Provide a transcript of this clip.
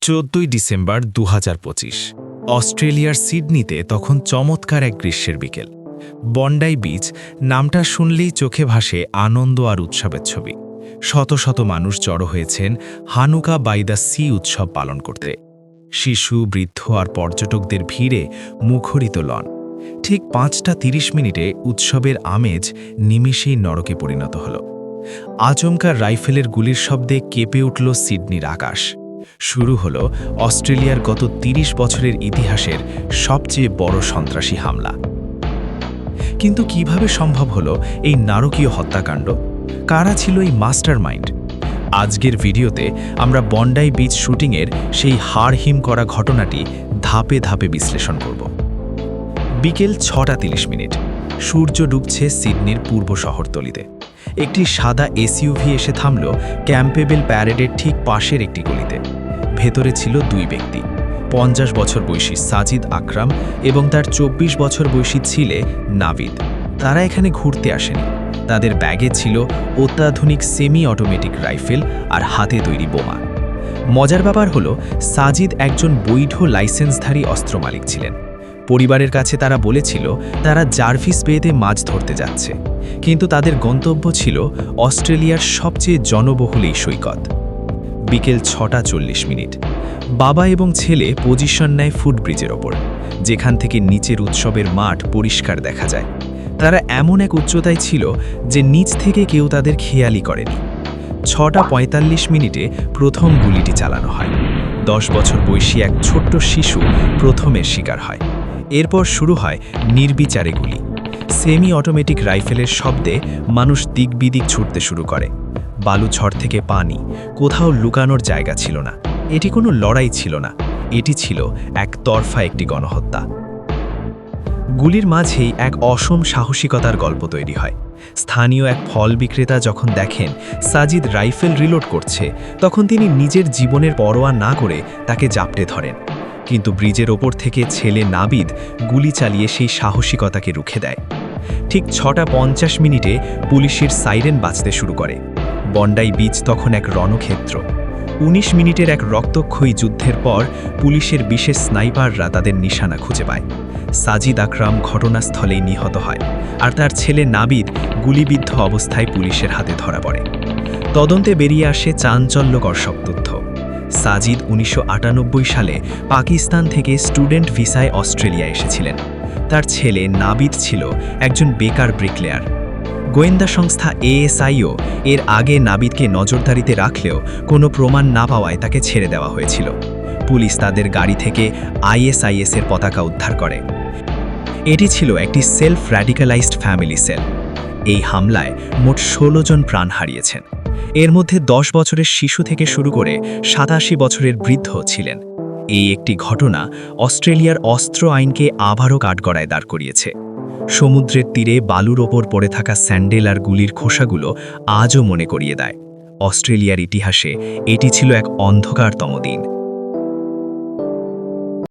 14 December 2025 অস্ট্রেলিয়ার সিডনিতে তখন চমৎকার এক গ্রীষ্মের বিকেল। বন্ডাই বিচ নামটা শুনলেই চোখে ভাসে আনন্দ আর উৎসবের ছবি। শত শত মানুষ জড়ো হয়েছেন হানুকা বাই দ্য সি উৎসব পালন করতে। শিশু, বৃদ্ধ আর পর্যটকদের ভিড়ে মুখরিত লন। ঠিক 5:30 উৎসবের আমেজ নিমিষেই নরকে পরিণত হল। আচমকা রাইফেলের গুলির শব্দে কেঁপে উঠল সিডনির আকাশ। শুরু হল অস্ট্রেলিয়ার গত 30 বছরের ইতিহাসের সবচেয়ে বড় সন্ত্রাসী হামলা। কিন্তু কিভাবে সম্ভব হলো এই নারকীয় হত্যাকাণ্ড? কারা ছিল এই মাস্টারমাইন্ড? আজকের ভিডিওতে আমরা বন্ডাই বিচ শুটিংয়ের সেই হাড়হিম করা ঘটনাটি ধাপে ধাপে বিশ্লেষণ করব। বিকেল 6:30। সূর্য ডুবছে সিডনির পূর্ব শহরতলিতে। একটি সাদা এসইউভি এসে থামল ক্যাম্পবেল প্যারেডের ঠিক পাশের একটি গলিতে। ভেতরে ছিল দুই ব্যক্তি, 50 বছর বয়সী সাজিদ আকরাম এবং তার 24 বছর বয়সী ছেলে নাবিদ। তারা এখানে ঘুরতে আসেনি। তাদের ব্যাগে ছিল অত্যাধুনিক সেমি অটোমেটিক রাইফেল আর হাতে তৈরি বোমা। মজার ব্যাপার হলো, সাজিদ একজন বৈধ লাইসেন্সধারী অস্ত্র মালিক ছিলেন। পরিবারের কাছে তারা বলেছিল তারা জার্ভিস বেতে মাছ ধরতে যাচ্ছে, কিন্তু তাদের গন্তব্য ছিল অস্ট্রেলিয়ার সবচেয়ে জনবহুল এই সৈকত। বিকেল 6:40। বাবা এবং ছেলে পজিশন নেয় ফুটব্রিজের ওপর, যেখান থেকে নিচের উৎসবের মাঠ পরিষ্কার দেখা যায়। তারা এমন এক উচ্চতায় ছিল যে নিচ থেকে কেউ তাদের খেয়ালই করেনি। 6:45 প্রথম গুলিটি চালানো হয়। 10 বছর বয়সী এক ছোট্ট শিশু প্রথমের শিকার হয়। এরপর শুরু হয় নির্বিচারে গুলি। সেমি অটোমেটিক রাইফেলের শব্দে মানুষ দিকবিদিক ছুটতে শুরু করে। বালুঝড় থেকে পানি, কোথাও লুকানোর জায়গা ছিল না। এটি কোনো লড়াই ছিল না, এটি ছিল একতরফা একটি গণহত্যা। গুলির মাঝেই এক অসম সাহসিকতার গল্প তৈরি হয়। স্থানীয় এক ফল বিক্রেতা যখন দেখেন সাজিদ রাইফেল রিলোড করছে, তখন তিনি নিজের জীবনের পরোয়া না করে তাকে জাপটে ধরেন। কিন্তু ব্রিজের ওপর থেকে ছেলে নাবিদ গুলি চালিয়ে সেই সাহসিকতাকে রুখে দেয়। ঠিক 6:50 পুলিশের সাইরেন বাজতে শুরু করে। বন্ডাই বিচ তখন এক রণক্ষেত্র। 19 মিনিটের এক রক্তক্ষয়ী যুদ্ধের পর পুলিশের বিশেষ স্নাইপাররা তাদের নিশানা খুঁজে পায়। সাজিদ আকরাম ঘটনাস্থলেই নিহত হয়, আর তার ছেলে নাবিদ গুলিবিদ্ধ অবস্থায় পুলিশের হাতে ধরা পড়ে। তদন্তে বেরিয়ে আসে চাঞ্চল্যকর সব তথ্য। সাজিদ 1998 সালে পাকিস্তান থেকে স্টুডেন্ট ভিসায় অস্ট্রেলিয়া এসেছিলেন। তার ছেলে নাবিদ ছিল একজন বেকার ব্রিকলেয়ার। গোয়েন্দা সংস্থা ASIও এর আগে নাবিদকে নজরদারিতে রাখলেও কোনো প্রমাণ না পাওয়ায় তাকে ছেড়ে দেওয়া হয়েছিল। পুলিশ তাদের গাড়ি থেকে ISIS এর পতাকা উদ্ধার করে। এটি ছিল একটি সেলফ র্যাডিক্যালাইজড ফ্যামিলি সেল। এই হামলায় মোট 16 জন প্রাণ হারিয়েছেন। এর মধ্যে 10 বছরের শিশু থেকে শুরু করে 87 বছরের বৃদ্ধ ছিলেন। এই একটি ঘটনা অস্ট্রেলিয়ার অস্ত্র আইনকে আবারও কাঠগড়ায় দাঁড় করিয়েছে। সমুদ্রের তীরে বালুর ওপর পড়ে থাকা স্যান্ডেল আর গুলির খোসাগুলো আজও মনে করিয়ে দেয় অস্ট্রেলিয়ার ইতিহাসে এটি ছিল এক অন্ধকারতম দিন।